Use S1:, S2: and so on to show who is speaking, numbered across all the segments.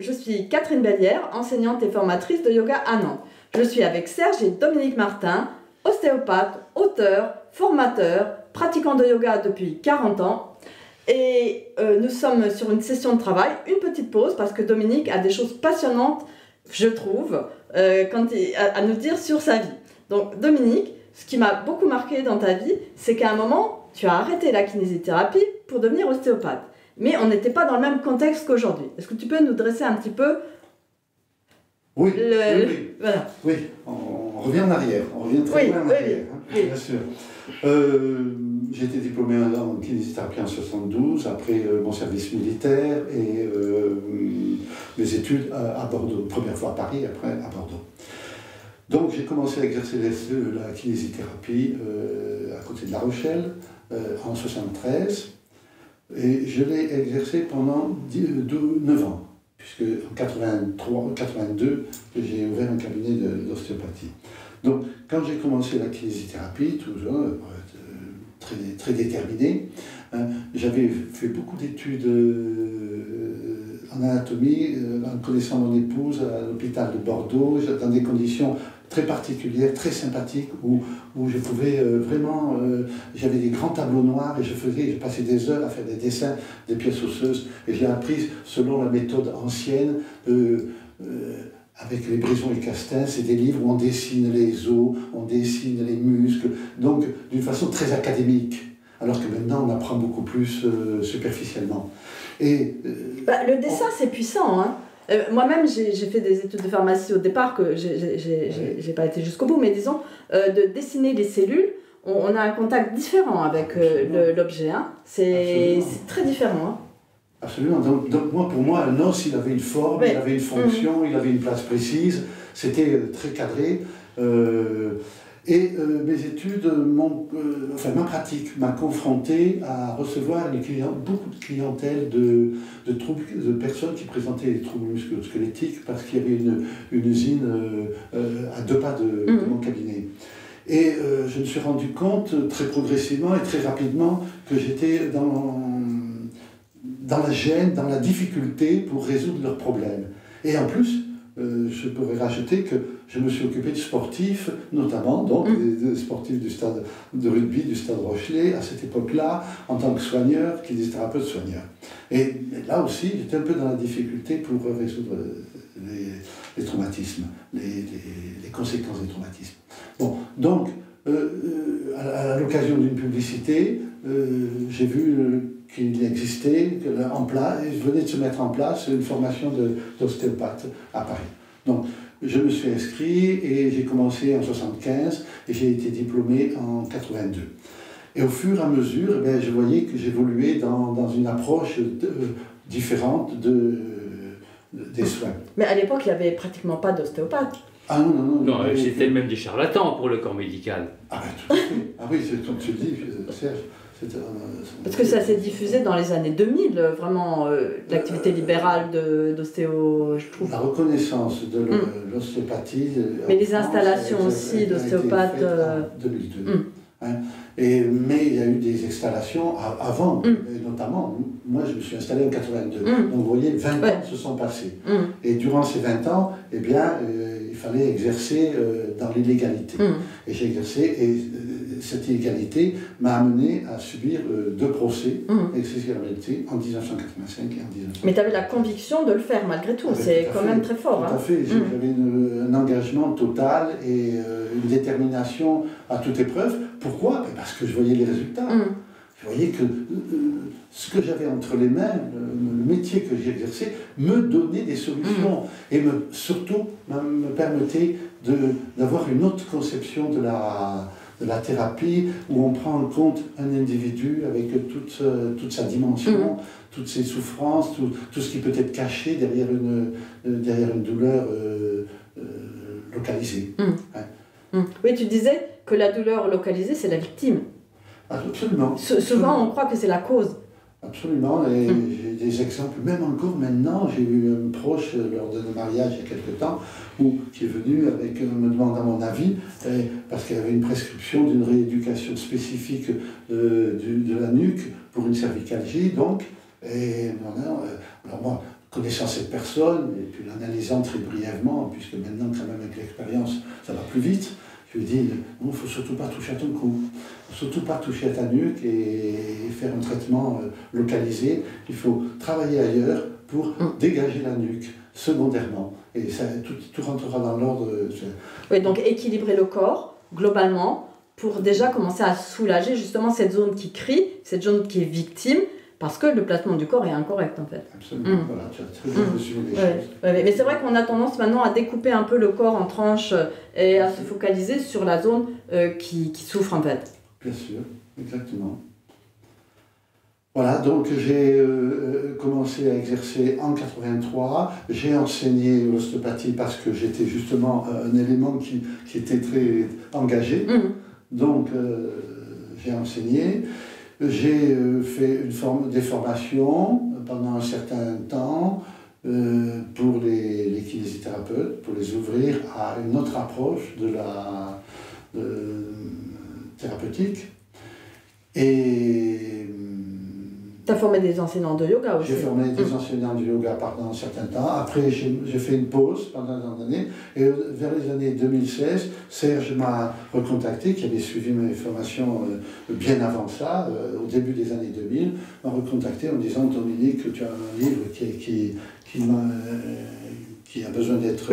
S1: je suis Catherine Bellière, enseignante et formatrice de yoga à Nantes. Je suis avec Serge et Dominique Martin, ostéopathes, auteurs, formateurs, pratiquants de yoga depuis 40 ans. Et nous sommes sur une session de travail, une petite pause, parce que Dominique a des choses passionnantes, je trouve, à nous dire sur sa vie. Donc Dominique, ce qui m'a beaucoup marqué dans ta vie, c'est qu'à un moment, tu as arrêté la kinésithérapie pour devenir ostéopathe. Mais on n'était pas dans le même contexte qu'aujourd'hui. Est-ce que tu peux nous dresser un petit peu
S2: oui.
S1: Voilà.
S2: Oui, on revient en arrière, on revient très loin en arrière,
S1: oui.
S2: Bien sûr. J'ai été diplômé en kinésithérapie en 72, après mon service militaire et mes études à Bordeaux, première fois à Paris, après à Bordeaux. Donc j'ai commencé à exercer la kinésithérapie à côté de La Rochelle en 73 et je l'ai exercé pendant 9 ans. Puisque en 82, j'ai ouvert un cabinet d'ostéopathie. Donc, quand j'ai commencé la kinésithérapie, toujours très déterminé, j'avais fait beaucoup d'études en anatomie, en connaissant mon épouse à l'hôpital de Bordeaux, dans des conditions très particulières, très sympathiques, où je pouvais vraiment... j'avais des grands tableaux noirs et je passais des heures à faire des dessins des pièces osseuses. Et j'ai appris selon la méthode ancienne, avec les Brisson et Castin, c'est des livres où on dessine les os, on dessine les muscles, donc d'une façon très académique. Alors que maintenant, on apprend beaucoup plus superficiellement. Et,
S1: le dessin, c'est puissant, hein. Moi-même, j'ai fait des études de pharmacie au départ, que j'ai pas été jusqu'au bout, mais disons, de dessiner les cellules, on a un contact différent avec l'objet. Hein. C'est très différent. Hein.
S2: Absolument. Donc pour moi, un os, il avait une forme, il avait une fonction, il avait une place précise, c'était très cadré. Mes études, ma pratique m'a confronté à recevoir beaucoup de clientèle de personnes qui présentaient des troubles musculo-squelettiques parce qu'il y avait une usine à 2 pas de mon cabinet. Et je me suis rendu compte très progressivement et très rapidement que j'étais dans la gêne, dans la difficulté pour résoudre leurs problèmes. Et en plus, je pourrais rajouter que je me suis occupé de sportifs, notamment donc des sportifs du stade de rugby, du stade Rochelet, à cette époque-là, en tant que soigneur, kinésithérapeute soigneur. Et là aussi, j'étais un peu dans la difficulté pour résoudre les traumatismes, les conséquences des traumatismes. Bon, donc, à l'occasion d'une publicité, j'ai vu qu'il existait, il venait de se mettre en place une formation d'ostéopathe à Paris. Donc, je me suis inscrit et j'ai commencé en 75 et j'ai été diplômé en 82. Et au fur et à mesure, je voyais que j'évoluais dans une approche différente des soins.
S1: Mais à l'époque, il n'y avait pratiquement pas d'ostéopathe.
S2: Ah non.
S3: Non, c'était même des charlatans pour le corps médical.
S2: Ah ben tout à fait. Ah oui, c'est comme tu le dis, Serge.
S1: Parce que ça s'est diffusé dans les années 2000, vraiment, l'activité libérale d'ostéo, je trouve.
S2: La reconnaissance de l'ostéopathie.
S1: Mais les installations aussi d'ostéopathes.
S2: En 2002. Mais il y a eu des installations avant, et notamment, moi je me suis installé en 82. Donc vous voyez, 20 ans se sont passés. Et durant ces 20 ans, il fallait exercer dans l'illégalité. Et j'ai exercé, et cette illégalité m'a amené à subir 2 procès d'excessivité en 1985 et en 1985.
S1: Mais tu avais la conviction de le faire malgré tout, c'est quand même très fort.
S2: Tout à fait, j'avais un engagement total et une détermination à toute épreuve. Pourquoi ? Parce que je voyais les résultats. Je voyais que ce que j'avais entre les mains, le métier que j'exerçais, me donnait des solutions et surtout me permettait d'avoir une autre conception de la thérapie où on prend en compte un individu avec toute sa dimension, toutes ses souffrances, tout ce qui peut être caché derrière une douleur localisée.
S1: Oui, tu disais que la douleur localisée, c'est la victime.
S2: Absolument.
S1: Souvent, on croit que c'est la cause.
S2: Absolument, et j'ai des exemples, même encore maintenant, j'ai eu un proche lors de nos mariages il y a quelque temps, qui est venu me demandant mon avis, parce qu'il y avait une prescription d'une rééducation spécifique de la nuque pour une cervicalgie, donc, alors moi, connaissant cette personne, et puis l'analysant très brièvement, puisque maintenant, quand même, avec l'expérience, ça va plus vite, je lui dis, non, il ne faut surtout pas toucher à ton cou, il ne faut surtout pas toucher à ta nuque et faire un traitement localisé. Il faut travailler ailleurs pour dégager la nuque, secondairement. Et ça, tout rentrera dans l'ordre.
S1: Oui, donc équilibrer le corps, globalement, pour déjà commencer à soulager justement cette zone qui crie, cette zone qui est victime, parce que le placement du corps est incorrect en fait.
S2: Absolument, voilà, tu as très bien résumé les choses.
S1: Mais c'est vrai qu'on a tendance maintenant à découper un peu le corps en tranches et à se focaliser sur la zone qui souffre en fait.
S2: Bien sûr, exactement. Voilà, donc j'ai commencé à exercer en 83. J'ai enseigné l'ostéopathie parce que j'étais justement un élément qui était très engagé. Donc j'ai enseigné. J'ai fait des formations pendant un certain temps pour les kinésithérapeutes, pour les ouvrir à une autre approche de la thérapeutique. Et
S1: tu as formé des enseignants de yoga aussi.
S2: J'ai formé des enseignants de yoga pendant un certain temps. Après, j'ai fait une pause pendant un année. Et vers les années 2016, Serge m'a recontacté, qui avait suivi mes formations bien avant ça, au début des années 2000, m'a recontacté en me disant, Dominique, tu as un livre qui a besoin d'être...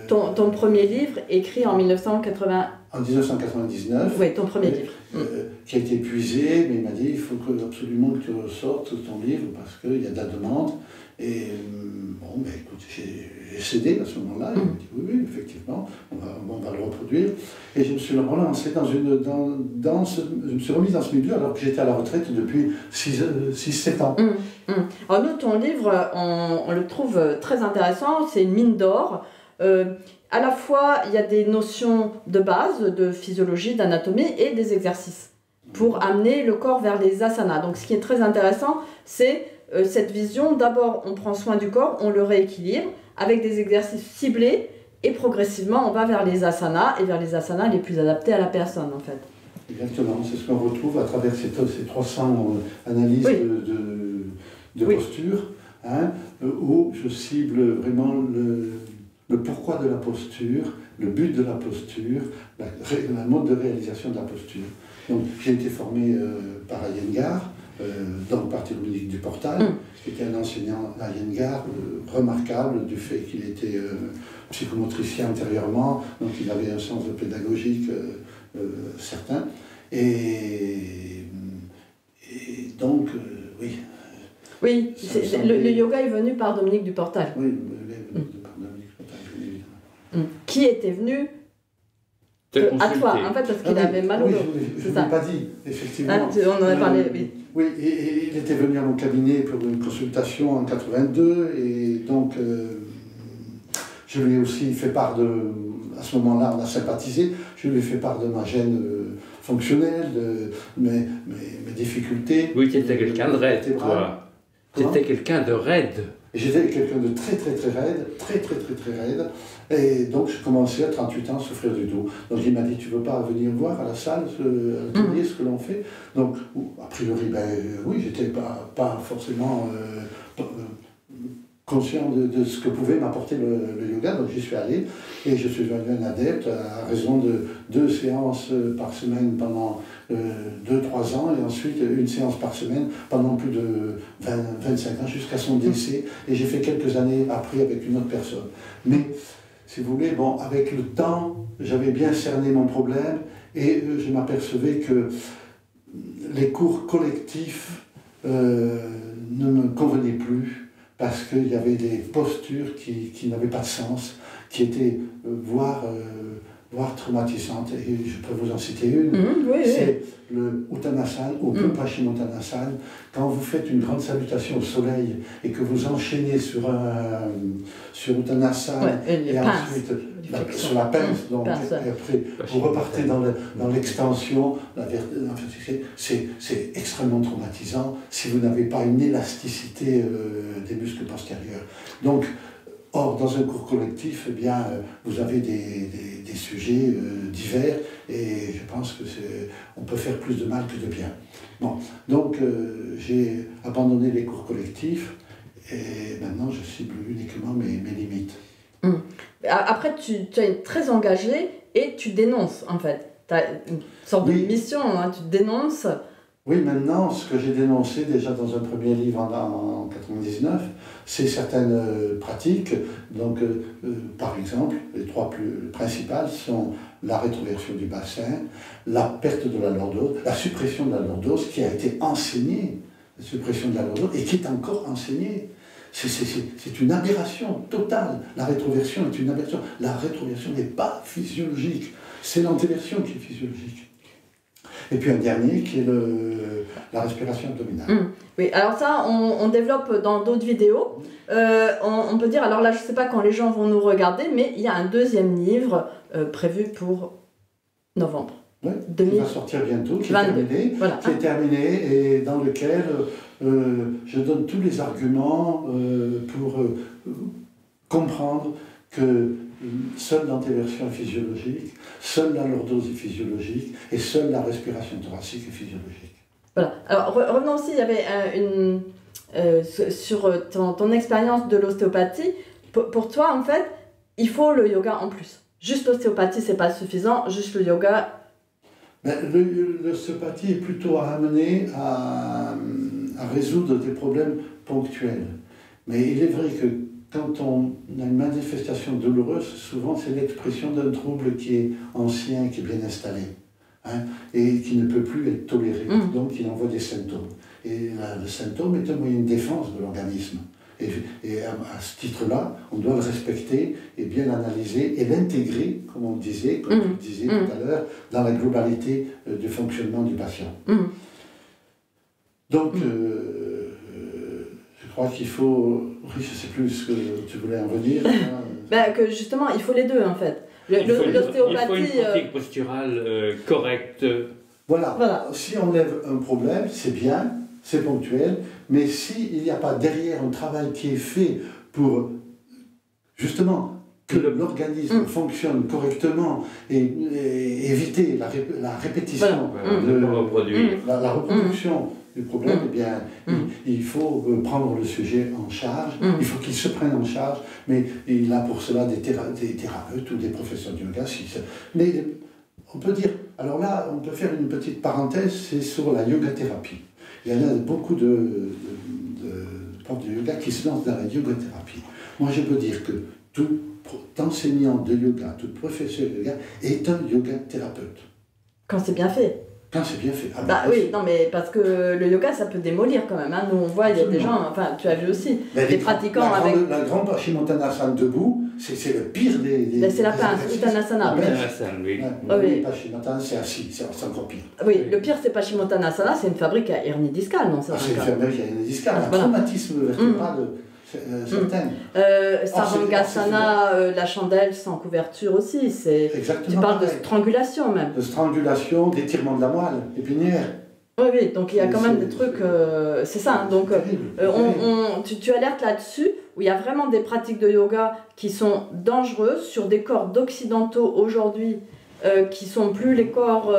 S1: Ton premier livre, écrit en 1980...
S2: En 1999.
S1: Oui, ton premier livre.
S2: Qui a été épuisé, mais il m'a dit il faut absolument que tu ressortes ton livre parce qu'il y a de la demande. Et bon, ben écoute, j'ai cédé à ce moment-là. Il m'a dit oui, effectivement, on va le reproduire. Et je me suis relancé je me suis remis dans ce milieu alors que j'étais à la retraite depuis 6-7 ans.
S1: Alors nous, ton livre, on le trouve très intéressant, c'est une mine d'or. À la fois, il y a des notions de base, de physiologie, d'anatomie et des exercices pour amener le corps vers les asanas. Donc ce qui est très intéressant, c'est cette vision. D'abord, on prend soin du corps, on le rééquilibre avec des exercices ciblés et progressivement, on va vers les asanas et vers les asanas les plus adaptés à la personne en fait.
S2: Exactement, c'est ce qu'on retrouve à travers ces 300 analyses de posture, hein, où je cible vraiment le pourquoi de la posture, le but de la posture, la mode de réalisation de la posture. Donc, j'ai été formé par Iyengar, donc par Dominique Duportal, qui était un enseignant à Iyengar, remarquable du fait qu'il était psychomotricien antérieurement, donc il avait un sens de pédagogique certain. Et donc, oui.
S1: Oui, le yoga est venu par Dominique Duportal.
S2: Oui, il est venu par Dominique Duportal, évidemment.
S1: Qui était venu à toi, en fait, parce qu'il avait mal au dos.
S2: Je ne l'ai pas dit, effectivement.
S1: On en a parlé, oui.
S2: Oui, et il était venu à mon cabinet pour une consultation en 82, et donc je lui ai aussi fait part à ce moment-là, on a sympathisé, je lui ai fait part de ma gêne fonctionnelle, de mes difficultés.
S3: Oui, tu étais quelqu'un de raide, toi. Tu étais quelqu'un de raide.
S2: J'étais quelqu'un de très raide, très raide, et donc je commençais à 38 ans à souffrir du dos. Donc il m'a dit, tu veux pas venir voir à la salle, atelier, ce que l'on fait? Donc, a priori, oui, j'étais pas forcément conscient de ce que pouvait m'apporter le yoga, donc j'y suis allé, et je suis devenu un adepte à raison de 2 séances par semaine pendant 2-3 ans, et ensuite une séance par semaine pendant plus de 25 ans, jusqu'à son décès, et j'ai fait quelques années après avec une autre personne. Mais, si vous voulez, bon, avec le temps, j'avais bien cerné mon problème, et je m'apercevais que les cours collectifs ne me convenaient plus, parce qu'il y avait des postures qui n'avaient pas de sens, qui étaient voire traumatisantes. Et je peux vous en citer une. C'est le Uttanasana ou Paschimottanasana. Quand vous faites une grande salutation au soleil et que vous enchaînez sur Uttanasana et ensuite sur la pince, donc, et après vous repartez dans l'extension, c'est extrêmement traumatisant si vous n'avez pas une élasticité des muscles postérieurs. Donc, or, dans un cours collectif, eh bien, vous avez des sujets divers, et je pense que on peut faire plus de mal que de bien. Bon, donc j'ai abandonné les cours collectifs, Et maintenant, je cible uniquement mes limites.
S1: Après, tu es très engagé et tu dénonces, en fait. Tu as une sorte de mission, hein, tu dénonces.
S2: Oui, maintenant, ce que j'ai dénoncé déjà dans un premier livre en 1999, c'est certaines pratiques. Donc, par exemple, les trois plus principales sont la rétroversion du bassin, la perte de la lordose, la suppression de la lordose qui a été enseignée, la suppression de la lordose, et qui est encore enseignée. C'est une aberration totale. La rétroversion est une aberration. La rétroversion n'est pas physiologique. C'est l'antéversion qui est physiologique. Et puis un dernier qui est la respiration abdominale.
S1: Oui, alors ça, on développe dans d'autres vidéos. On peut dire, alors là, je ne sais pas quand les gens vont nous regarder, mais il y a un deuxième livre prévu pour novembre.
S2: Oui, qui va sortir bientôt, qui est terminé et dans lequel je donne tous les arguments pour comprendre que seule l'antéversion est physiologique, seule la lordose est physiologique et seule la respiration thoracique est physiologique.
S1: Voilà. Alors revenons aussi, il y avait sur ton expérience de l'ostéopathie. Pour toi, en fait, il faut le yoga en plus. Juste l'ostéopathie, c'est pas suffisant. Juste le yoga.
S2: L'ostéopathie est plutôt amenée à résoudre des problèmes ponctuels. Mais il est vrai que quand on a une manifestation douloureuse, souvent c'est l'expression d'un trouble qui est ancien, qui est bien installé, hein, et qui ne peut plus être toléré. Donc il envoie des symptômes. Et le symptôme est un moyen de défense de l'organisme. Et à ce titre-là, on doit le respecter et bien l'analyser et l'intégrer, comme on disait, comme tu disais tout à l'heure, dans la globalité du fonctionnement du patient. Donc, je crois qu'il faut... Oui, je ne sais plus ce que tu voulais en venir.
S1: Que justement, il faut les deux, en fait. L'ostéopathie...
S3: Il faut une pratique posturale correcte.
S2: Voilà. Si on lève un problème, c'est bien, c'est ponctuel, mais s'il n'y a pas derrière un travail qui est fait pour, justement, que l'organisme fonctionne correctement et éviter la répétition, la reproduction du problème, eh bien, il faut prendre le sujet en charge, il faut qu'il se prenne en charge, mais il a pour cela des thérapeutes ou des professeurs de yoga. Mais on peut dire, alors là, on peut faire une petite parenthèse, c'est sur la yoga-thérapie. Il y en a beaucoup de profs de yoga qui se lancent dans la yoga-thérapie. Moi, je peux dire que tout enseignant de yoga, tout professeur de yoga est un yoga-thérapeute.
S1: Quand c'est bien fait.
S2: Quand c'est bien fait.
S1: Oui, non, mais parce que le yoga, ça peut démolir quand même. Hein. Nous, on voit, il y a des gens, enfin, tu as vu aussi, des pratiquants avec...
S2: La grande Paschimottanasana debout, c'est le pire des...
S1: C'est la pince, Uttanasana.
S3: Oui.
S2: Paschimottanasana, c'est assis, c'est encore pire.
S1: Oui, le pire, c'est Paschimottanasana, c'est une fabrique à hernie discale, non?
S2: C'est une fabrique à hernie discale, un traumatisme vertébral certain.
S1: Sarangasana, la chandelle sans couverture aussi, tu parles de strangulation même.
S2: De strangulation, d'étirement de la moelle épinière.
S1: Oui, donc il y a quand même des trucs, c'est ça, hein, donc tu alertes là-dessus, où il y a vraiment des pratiques de yoga qui sont dangereuses sur des corps d'occidentaux aujourd'hui, qui sont plus les corps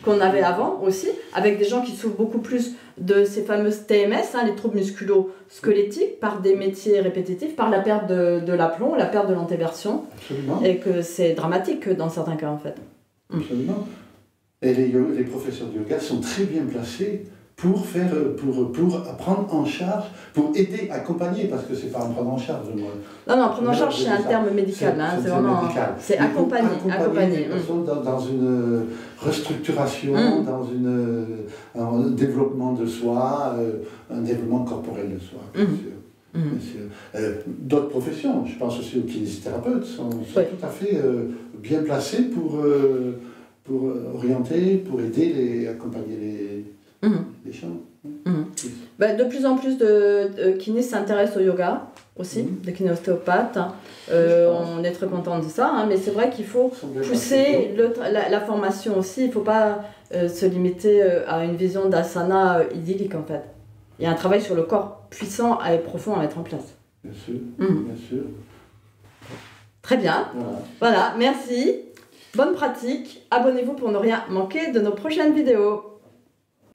S1: qu'on avait avant aussi, avec des gens qui souffrent beaucoup plus de ces fameuses TMS, hein, les troubles musculo-squelettiques, par des métiers répétitifs, par la perte de l'aplomb, la perte de l'antéversion, et que c'est dramatique dans certains cas en fait.
S2: Absolument. Et les professeurs de yoga sont très bien placés pour prendre en charge, pour aider, accompagner, parce que c'est pas en prendre en charge.
S1: Non, prendre en charge, c'est un terme médical. C'est vraiment... C'est accompagner.
S2: Accompagner les personnes dans une restructuration, dans un développement de soi, un développement corporel de soi, bien sûr. D'autres professions, je pense aussi aux kinésithérapeutes, sont tout à fait bien placés pour orienter, pour aider, accompagner les gens.
S1: De plus en plus de kinés s'intéressent au yoga aussi, de kinéostéopathes. On est très content de ça, hein, mais c'est vrai qu'il faut pousser la formation aussi. Il ne faut pas se limiter à une vision d'asana idyllique en fait. Il y a un travail sur le corps puissant et profond à mettre en place.
S2: Bien sûr, bien sûr.
S1: Très bien. Voilà, merci. Bonne pratique. Abonnez-vous pour ne rien manquer de nos prochaines vidéos.